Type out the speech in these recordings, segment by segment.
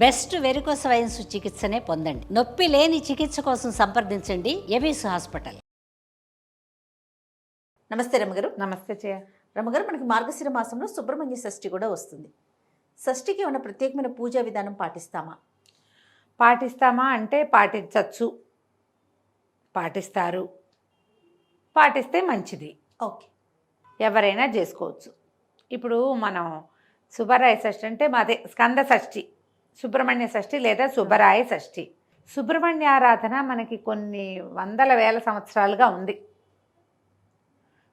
Best varicose wines చికిత్సనే పొందండి. నొప్పి లేని చికిత్స కోసం సంప్రదించండి ఎబిస్ హాస్పిటల్. నమస్తే రమ్మగారు. నమస్తే చే రమ్మగారు, మనకి మార్గశిర మాసంలో సుబ్రహ్మణ్య షష్ఠి కూడా వస్తుంది. షష్ఠికి ఏమైనా ప్రత్యేకమైన పూజా విధానం పాటిస్తామా అంటే పాటించవచ్చు, పాటిస్తారు, పాటిస్తే మంచిది. ఓకే, ఎవరైనా చేసుకోవచ్చు. ఇప్పుడు మనం సుబ్బరాయ షష్ఠి అంటే మాదే స్కంద షష్ఠి, సుబ్రహ్మణ్య షష్ఠి లేదా సుబ్బరాయ షష్ఠి. సుబ్రహ్మణ్య ఆరాధన మనకి కొన్ని వందల వేల సంవత్సరాలుగా ఉంది.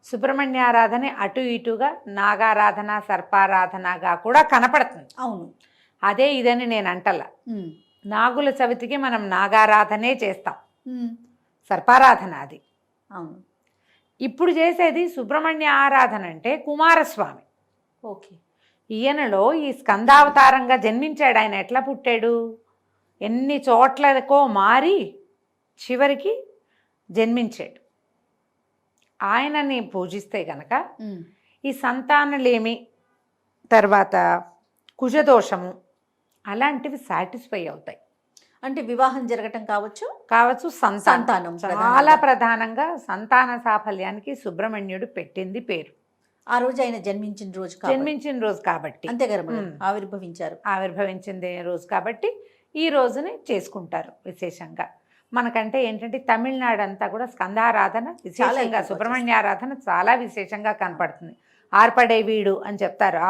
సుబ్రహ్మణ్య ఆరాధన అటు ఇటుగా నాగారాధన సర్పారాధనగా కూడా కనపడుతుంది. అవును, అదే ఇదని నేను అంటలా. నాగుల చవితికి మనం నాగారాధనే చేస్తాం, సర్పారాధన అది. అవును, ఇప్పుడు చేసేది సుబ్రహ్మణ్య ఆరాధన అంటే కుమారస్వామి. ఓకే. ఈయనలో ఈ స్కందావతారంగా జన్మించాడు. ఆయన ఎట్లా పుట్టాడు, ఎన్ని చోట్లకో మారి చివరికి జన్మించాడు. ఆయనని పూజిస్తే గనక ఈ సంతానలేమి, తర్వాత కుజదోషము అలాంటివి సాటిస్ఫై అవుతాయి. అంటే వివాహం జరగటం కావచ్చు, సంతానం చాలా ప్రధానంగా సంతాన సాఫల్యానికి సుబ్రహ్మణ్యుడు పెట్టింది పేరు. ఆ రోజు ఆయన జన్మించిన రోజు కాబట్టి అంతే కదా, ఆవిర్భవించింది రోజు కాబట్టి ఈ రోజుని చేసుకుంటారు విశేషంగా. మనకంటే ఏంటంటే తమిళనాడు అంతా కూడా స్కందారాధన విశేషంగా, సుబ్రహ్మణ్య ఆరాధన చాలా విశేషంగా కనపడుతుంది. ఆర్పడే వీడు అని చెప్తారు.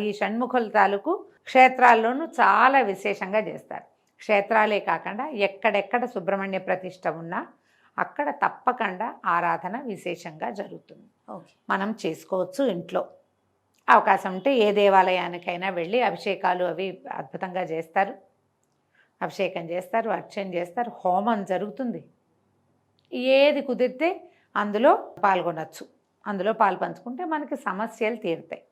ఈ షణ్ముఖుల తాలూకు క్షేత్రాల్లోనూ చాలా విశేషంగా చేస్తారు. క్షేత్రాలే కాకుండా ఎక్కడెక్కడ సుబ్రహ్మణ్య ప్రతిష్ఠ ఉన్నా అక్కడ తప్పకుండా ఆరాధన విశేషంగా జరుగుతుంది. మనం చేసుకోవచ్చు ఇంట్లో. అవకాశం ఉంటే ఏ దేవాలయానికైనా వెళ్ళి అభిషేకాలు అవి అద్భుతంగా చేస్తారు. అభిషేకం చేస్తారు, అర్చన చేస్తారు, హోమం జరుగుతుంది. ఏది కుదిరితే అందులో పాల్గొనవచ్చు. అందులో పాలు పంచుకుంటే మనకి సమస్యలు తీరుతాయి.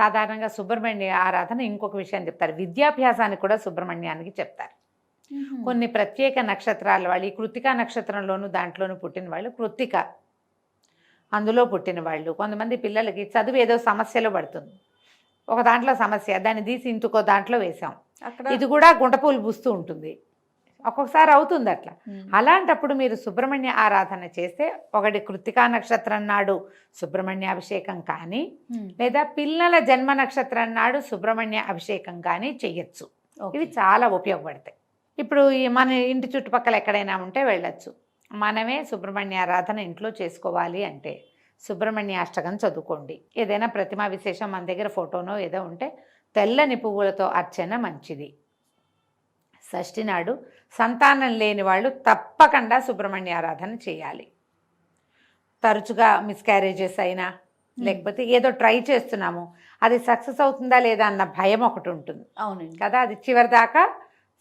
సాధారణంగా సుబ్రహ్మణ్య ఆరాధన ఇంకొక విషయం చెప్తారు, విద్యాభ్యాసానికి కూడా సుబ్రహ్మణ్యానికి చెప్తారు. కొన్ని ప్రత్యేక నక్షత్రాల వాళ్ళు, ఈ కృత్తికా నక్షత్రంలోనూ దాంట్లోనూ పుట్టిన వాళ్ళు, కృత్తిక అందులో పుట్టిన వాళ్ళు, కొంతమంది పిల్లలకి చదువు ఏదో సమస్యలో పడుతుంది, ఒక దాంట్లో సమస్య, దాన్ని తీసి ఇంకో దాంట్లో వేసాం, ఇది కూడా గుంటపూలు పూస్తూ ఉంటుంది, ఒక్కొక్కసారి అవుతుంది అట్లా. అలాంటప్పుడు మీరు సుబ్రహ్మణ్య ఆరాధన చేస్తే ఒకటి కృత్తికా నక్షత్రం నాడు సుబ్రహ్మణ్య అభిషేకం కానీ, లేదా పిల్లల జన్మ నక్షత్రం నాడు సుబ్రహ్మణ్య అభిషేకం కానీ చెయ్యొచ్చు. ఇవి చాలా ఉపయోగపడతాయి. ఇప్పుడు మన ఇంటి చుట్టుపక్కల ఎక్కడైనా ఉంటే వెళ్ళొచ్చు. మనమే సుబ్రహ్మణ్య ఆరాధన ఇంట్లో చేసుకోవాలి అంటే సుబ్రహ్మణ్య అష్టకం చదువుకోండి. ఏదైనా ప్రతిమా విశేషం మన దగ్గర ఫోటోనో ఏదో ఉంటే తెల్లని పువ్వులతో అర్చన మంచిది. షష్ఠి నాడు సంతానం లేని వాళ్ళు తప్పకుండా సుబ్రహ్మణ్య ఆరాధన చేయాలి. తరచుగా మిస్క్యారేజెస్ అయినా, లేకపోతే ఏదో ట్రై చేస్తున్నాము అది సక్సెస్ అవుతుందా లేదా అన్న భయం ఒకటి ఉంటుంది. అవునండి కదా, అది చివరి దాకా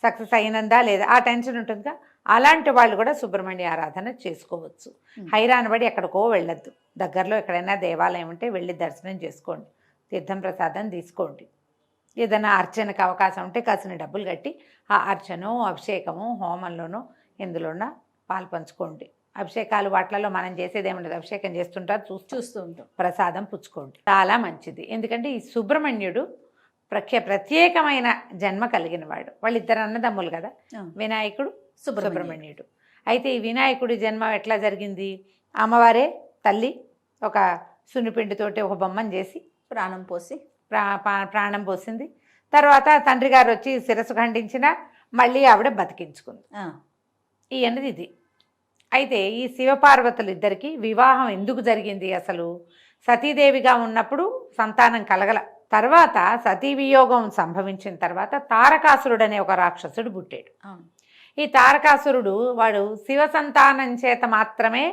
సక్సెస్ అయినందా లేదా ఆ టెన్షన్ ఉంటుందిగా. అలాంటి వాళ్ళు కూడా సుబ్రహ్మణ్య ఆరాధన చేసుకోవచ్చు. హైరాన్ పడి ఎక్కడికో వెళ్ళొద్దు. దగ్గరలో ఎక్కడైనా దేవాలయం ఉంటే వెళ్ళి దర్శనం చేసుకోండి, తీర్థం ప్రసాదం తీసుకోండి. ఏదైనా అర్చనకు అవకాశం ఉంటే కాసిన డబ్బులు కట్టి ఆ అర్చనో అభిషేకము హోమంలోనో ఎందులోనో పాలు పంచుకోండి. అభిషేకాలు వాటిలలో మనం చేసేది ఏముండదు, అభిషేకం చేస్తుంటారు, చూస్తూ ఉంటాం, ప్రసాదం పుచ్చుకోండి, చాలా మంచిది. ఎందుకంటే ఈ సుబ్రహ్మణ్యుడు ప్రత్యేకమైన జన్మ కలిగిన వాడు. వాళ్ళిద్దరు అన్నదమ్ములు కదా, వినాయకుడు సుబ్రహ్మణ్యుడు. అయితే ఈ వినాయకుడి జన్మ ఎట్లా జరిగింది, అమ్మవారే తల్లి ఒక సున్నిపిండితోటి ఒక బొమ్మను చేసి ప్రాణం పోసింది. తర్వాత తండ్రి గారు వచ్చి శిరస్సు ఖండించిన మళ్ళీ ఆవిడ బతికించుకుంది. ఇవన్నది ఇది. అయితే ఈ శివపార్వతులు ఇద్దరికి వివాహం ఎందుకు జరిగింది, అసలు సతీదేవిగా ఉన్నప్పుడు సంతానం కలగల. తర్వాత సతీ వియోగం సంభవించిన తర్వాత తారకాసురుడు అనే ఒక రాక్షసుడు పుట్టాడు. ఈ తారకాసురుడు వాడు శివ సంతానం చేత మాత్రమే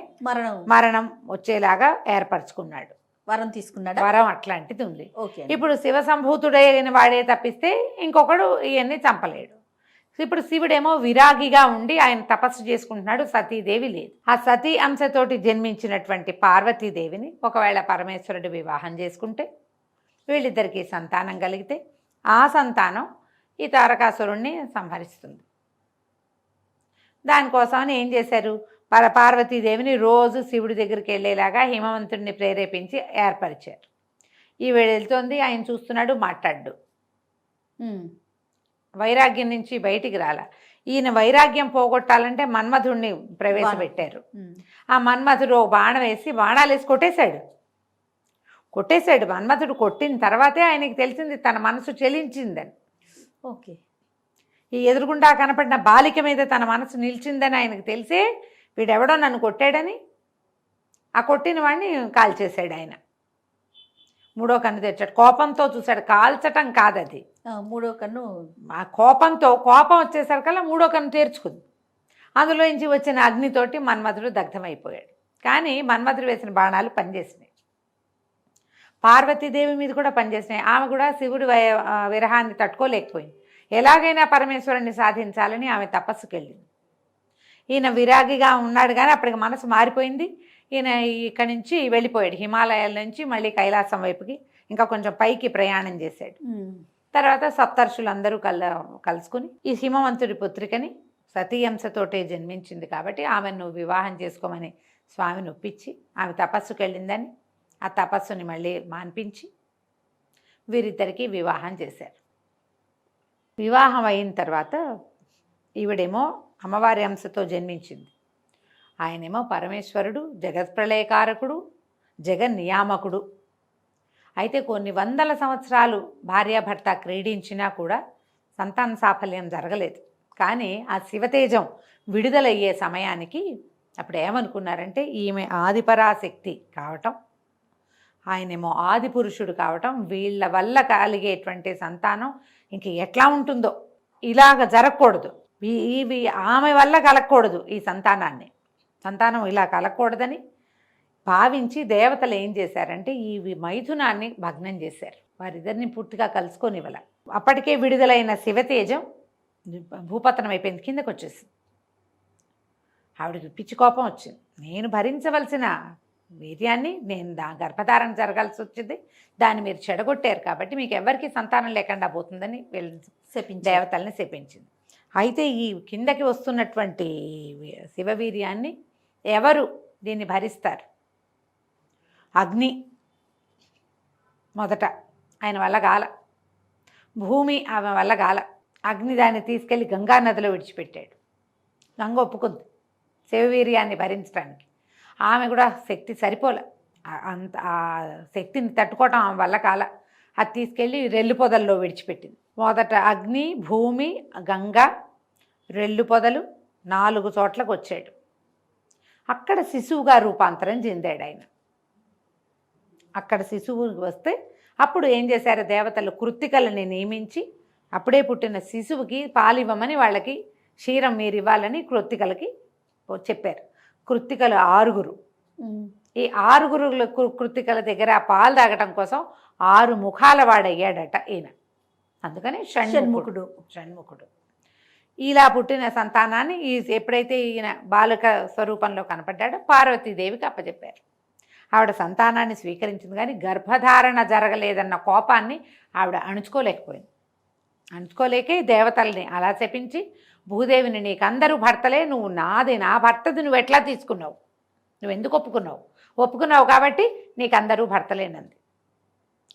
మరణం వచ్చేలాగా ఏర్పరచుకున్నాడు, వరం అట్లాంటిది ఉంది. ఇప్పుడు శివ సంభూతుడైన వాడే తప్పిస్తే ఇంకొకడు ఇవన్నీ చంపలేడు. ఇప్పుడు శివుడేమో విరాగిగా ఉండి ఆయన తపస్సు చేసుకుంటున్నాడు, సతీదేవి లేదు. ఆ సతీ అంశతోటి జన్మించినటువంటి పార్వతీదేవిని ఒకవేళ పరమేశ్వరుడు వివాహం చేసుకుంటే వీళ్ళిద్దరికీ సంతానం కలిగితే ఆ సంతానం ఈ తారకాసురుణ్ణి సంహరిస్తుంది. దానికోసమని ఏం చేశారు, పార్వతీదేవిని రోజు శివుడి దగ్గరికి వెళ్ళేలాగా హిమవంతుడిని ప్రేరేపించి ఏర్పరిచారు. ఈవిడ వెళ్తోంది, ఆయన చూస్తున్నాడు, మాట్లాడు. వైరాగ్యం నుంచి బయటికి రాలా. ఈయన వైరాగ్యం పోగొట్టాలంటే మన్మధుడిని ప్రవేశపెట్టారు. ఆ మన్మధుడు బాణం వేసి బాణాలు వేసి కొట్టేశాడు. మన్మధుడు కొట్టిన తర్వాతే ఆయనకి తెలిసింది తన మనసు చెలించిందని. ఓకే. ఈ ఎదురుగుండా కనపడిన బాలిక మీద తన మనసు నిలిచిందని ఆయనకు తెలిసే వీడెవడో నన్ను కొట్టాడని ఆ కొట్టిన వాడిని కాల్చేశాడు ఆయన. మూడో కన్ను తెచ్చాడు. కోపంతో చూశాడు, కాల్చటం కాదది. మూడో కన్ను ఆ కోపం వచ్చేసరికల్లా మూడో కన్ను తెరుచుకుంది. అందులోంచి వచ్చిన అగ్నితోటి మన్మధుడు దగ్ధమైపోయాడు. కానీ మన్మధుడు వేసిన బాణాలు పనిచేసినాయి. పార్వతీదేవి మీద కూడా పనిచేసినాయి. ఆమె కూడా శివుడి విరహాన్ని తట్టుకోలేకపోయింది. ఎలాగైనా పరమేశ్వరుణ్ణి సాధించాలని ఆమె తపస్సుకి వెళ్ళింది. ఈయన విరాగిగా ఉన్నాడు కానీ అప్పటికి మనసు మారిపోయింది. ఈయన ఇక్కడి నుంచి వెళ్ళిపోయాడు. హిమాలయాల నుంచి మళ్ళీ కైలాసం వైపుకి ఇంకా కొంచెం పైకి ప్రయాణం చేశాడు. తర్వాత సప్తర్షులందరూ కలుసుకుని ఈ హిమవంతుడి పుత్రికని సతీయంశతోటే జన్మించింది కాబట్టి ఆమెను వివాహం చేసుకోమని స్వామిని ఒప్పించి ఆమె తపస్సుకి వెళ్ళిందని ఆ తపస్సుని మళ్ళీ మాన్పించి వీరిద్దరికీ వివాహం చేశారు. వివాహం అయిన తర్వాత ఈవిడేమో అమ్మవారి అంశతో జన్మించింది. ఆయనేమో పరమేశ్వరుడు, జగత్ప్రళయకారకుడు, జగన్నియామకుడు. అయితే కొన్ని వందల సంవత్సరాలు భార్యాభర్త క్రీడించినా కూడా సంతాన సాఫల్యం జరగలేదు. కానీ ఆ శివతేజం విడుదలయ్యే సమయానికి అప్పుడు ఏమనుకున్నారంటే ఈమె ఆదిపరాశక్తి కావటం, ఆయనేమో ఆది పురుషుడు కావటం, వీళ్ళ వల్ల కలిగేటువంటి సంతానం ఇంక ఎట్లా ఉంటుందో, ఇలాగ జరగకూడదు, ఇవి ఆమె వల్ల కలగకూడదు, ఈ సంతానం ఇలా కలగకూడదని భావించి దేవతలు ఏం చేశారంటే ఈ మైథునాన్ని భగ్నం చేశారు. వారిద్దరిని పూర్తిగా కలుసుకొనివ్వాల. అప్పటికే విడుదలైన శివతేజం భూపతనం అయిపోయింది, కిందకు వచ్చేసింది. ఆవిడకి పిచ్చి కోపం వచ్చింది. నేను భరించవలసిన వీర్యాన్ని నేను గర్భధారణ జరగాల్సి వచ్చింది, దాన్ని మీరు చెడగొట్టారు కాబట్టి మీకు ఎవరికి సంతానం లేకుండా పోతుందని దేవతల్ని శపించింది. అయితే ఈ కిందకి వస్తున్నటువంటి శివవీర్యాన్ని ఎవరు దీన్ని భరిస్తారు? అగ్ని మొదట ఆయన వల్ల గాల, భూమి ఆమె వల్ల గాల. అగ్ని దాన్ని తీసుకెళ్ళి గంగా నదిలో విడిచిపెట్టాడు. గంగ ఒప్పుకుంది శివవీర్యాన్ని భరించడానికి. ఆమె కూడా శక్తి సరిపోలే, అంత ఆ శక్తిని తట్టుకోవటం ఆమె వల్ల కాల. అది తీసుకెళ్ళి రెల్లు పొదల్లో విడిచిపెట్టింది. మొదట అగ్ని, భూమి, గంగ, రెల్లు పొదలు 4 చోట్లకు వచ్చాడు. అక్కడ శిశువుగా రూపాంతరం చెందాడు ఆయన. అక్కడ శిశువు వస్తే అప్పుడు ఏం చేశారు దేవతలు? కృత్తికలని నియమించి అప్పుడే పుట్టిన శిశువుకి పాలివ్వమని వాళ్ళకి క్షీరం మీరు ఇవ్వాలని కృత్తికలకి చెప్పారు. కృత్తికలు 6. ఈ 6 కృత్తికల దగ్గర పాలు తాగటం కోసం 6 ముఖాల వాడయ్యాడట ఈయన. అందుకని షణ్ముఖుడు. ఇలా పుట్టిన సంతానాన్ని ఎప్పుడైతే ఈయన బాలిక స్వరూపంలో కనపడ్డాడో పార్వతీదేవికి అప్పచెప్పారు. ఆవిడ సంతానాన్ని స్వీకరించింది కానీ గర్భధారణ జరగలేదన్న కోపాన్ని ఆవిడ అణుచుకోలేకపోయింది. అణుచుకోలేకే దేవతల్ని అలా చెప్పించి భూదేవిని నీకు అందరూ భర్తలే, నువ్వు నాది, నా భర్తది నువ్వు ఎట్లా తీసుకున్నావు, నువ్వు ఎందుకు ఒప్పుకున్నావు కాబట్టి నీకు అందరూ భర్తలేనంది.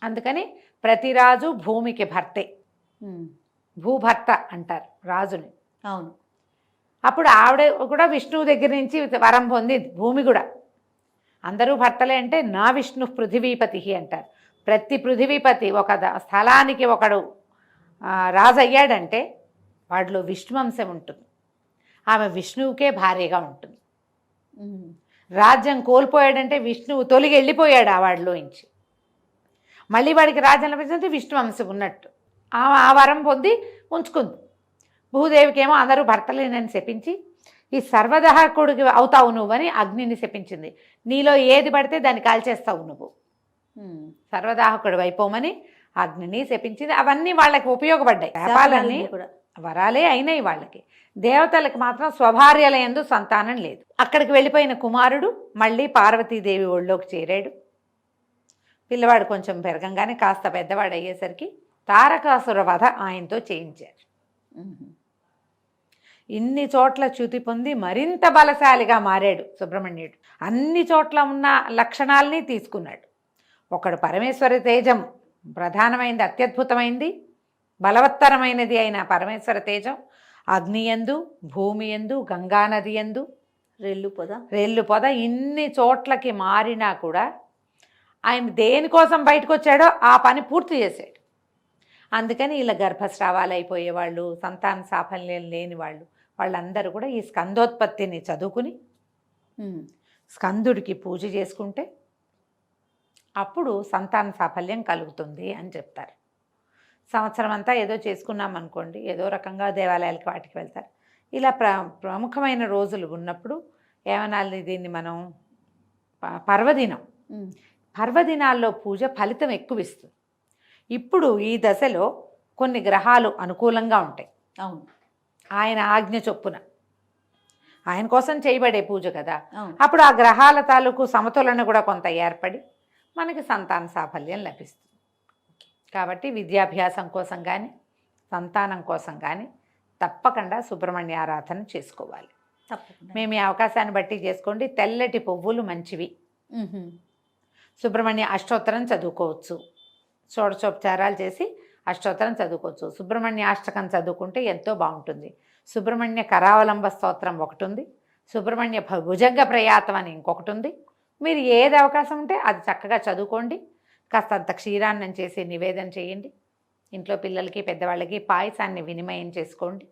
అందుకని ప్రతి రాజు భూమికి భర్తే, భూభర్త అంటారు రాజుని. అవును. అప్పుడు ఆవిడ కూడా విష్ణువు దగ్గర నుంచి వరం పొందింది. భూమి కూడా అందరూ భర్తలే అంటే నా విష్ణు పృథివీపతి అంటారు. ప్రతి పృథివీపతి ఒక స్థలానికి ఒకడు రాజు అయ్యాడంటే వాడిలో విష్ణువంశం ఉంటుంది. ఆమె విష్ణువుకే భార్యగా ఉంటుంది. రాజ్యం కోల్పోయాడంటే విష్ణువు తొలగి వెళ్ళిపోయాడు ఆ వాడిలోంచి. మళ్ళీ వాడికి రాజ్యం లభించినట్టు విష్ణువంశం ఉన్నట్టు ఆమె ఆ వరం పొంది ఉంచుకుంది. భూదేవికి ఏమో అందరూ భర్తలేనని శపించి ఈ సర్వదహకుడికి అవుతావు నువ్వని అగ్నిని శపించింది. నీలో ఏది పడితే దాన్ని కాల్చేస్తావు నువ్వు, సర్వదాహకుడు అయిపోమని అగ్నిని శపించింది. అవన్నీ వాళ్ళకి ఉపయోగపడ్డాయి. శాపాలన్నీ వరాలే అయినాయి వాళ్ళకి. దేవతలకు మాత్రం స్వభార్యల యందు సంతానం లేదు. అక్కడికి వెళ్ళిపోయిన కుమారుడు మళ్ళీ పార్వతీదేవి ఒళ్ళోకి చేరాడు. పిల్లవాడు కొంచెం పెరగంగానే కాస్త పెద్దవాడు అయ్యేసరికి తారకాసుర వధ ఆయనతో చేయించారు. ఇన్ని చోట్ల చ్యుతి పొంది మరింత బలశాలిగా మారాడు సుబ్రహ్మణ్యుడు. అన్ని చోట్ల ఉన్న లక్షణాలని తీసుకున్నాడు. ఒకడు పరమేశ్వర తేజం ప్రధానమైంది, అత్యద్భుతమైంది. బలవత్తరమైనది అయిన పరమేశ్వర తేజం అగ్నియందు, భూమి యందు, గంగానది యందు, రెల్లు పొద ఇన్ని చోట్లకి మారినా కూడా ఆయన దేనికోసం బయటకు వచ్చాడో ఆ పని పూర్తి చేశాడు. అందుకని ఇలా గర్భస్రావాలు అయిపోయేవాళ్ళు, సంతాన సాఫల్యం లేని వాళ్ళందరూ కూడా ఈ స్కందోత్పత్తిని చదువుకుని స్కందుడికి పూజ చేసుకుంటే అప్పుడు సంతాన సాఫల్యం కలుగుతుంది అని చెప్తారు. సంవత్సరం అంతా ఏదో చేసుకున్నాం అనుకోండి, ఏదో రకంగా దేవాలయాలకి వాటికి వెళ్తారు. ఇలా ప్రముఖమైన రోజులు ఉన్నప్పుడు ఏమనాలి, దీన్ని మనం పర్వదినం, పర్వదినాల్లో పూజ ఫలితం ఎక్కువ ఇస్తుంది. ఇప్పుడు ఈ దశలో కొన్ని గ్రహాలు అనుకూలంగా ఉంటాయి. అవును, ఆయన ఆజ్ఞ చొప్పున ఆయన కోసం చేయబడే పూజ కదా. అప్పుడు ఆ గ్రహాల తాలూకు సమతులన కూడా కొంత ఏర్పడి మనకి సంతాన సాఫల్యం లభిస్తుంది. కాబట్టి విద్యాభ్యాసం కోసం కానీ సంతానం కోసం కానీ తప్పకుండా సుబ్రహ్మణ్య ఆరాధన చేసుకోవాలి. తప్పకుండా మేము ఈ అవకాశాన్ని బట్టి చేసుకోండి. తెల్లటి పువ్వులు మంచివి. సుబ్రహ్మణ్య అష్టోత్తరం చదువుకోవచ్చు. షోడశోపచారాలు చేసి అష్టోత్తరం చదువుకోవచ్చు. సుబ్రహ్మణ్య అష్టకం చదువుకుంటే ఎంతో బాగుంటుంది. సుబ్రహ్మణ్య కరావలంబ స్తోత్రం ఒకటి ఉంది. సుబ్రహ్మణ్య భుజంగ ప్రయాతం అని ఇంకొకటి ఉంది. మీరు ఏది అవకాశం ఉంటే అది చక్కగా చదువుకోండి. కాస్తంత క్షీరాన్నం చేసి నివేదన చేయండి. ఇంట్లో పిల్లలకి పెద్దవాళ్ళకి పాయసాన్ని వినిమయం చేసుకోండి.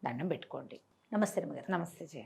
దండం పెట్టుకోండి. నమస్తే రమ్మగారు. నమస్తే జయ.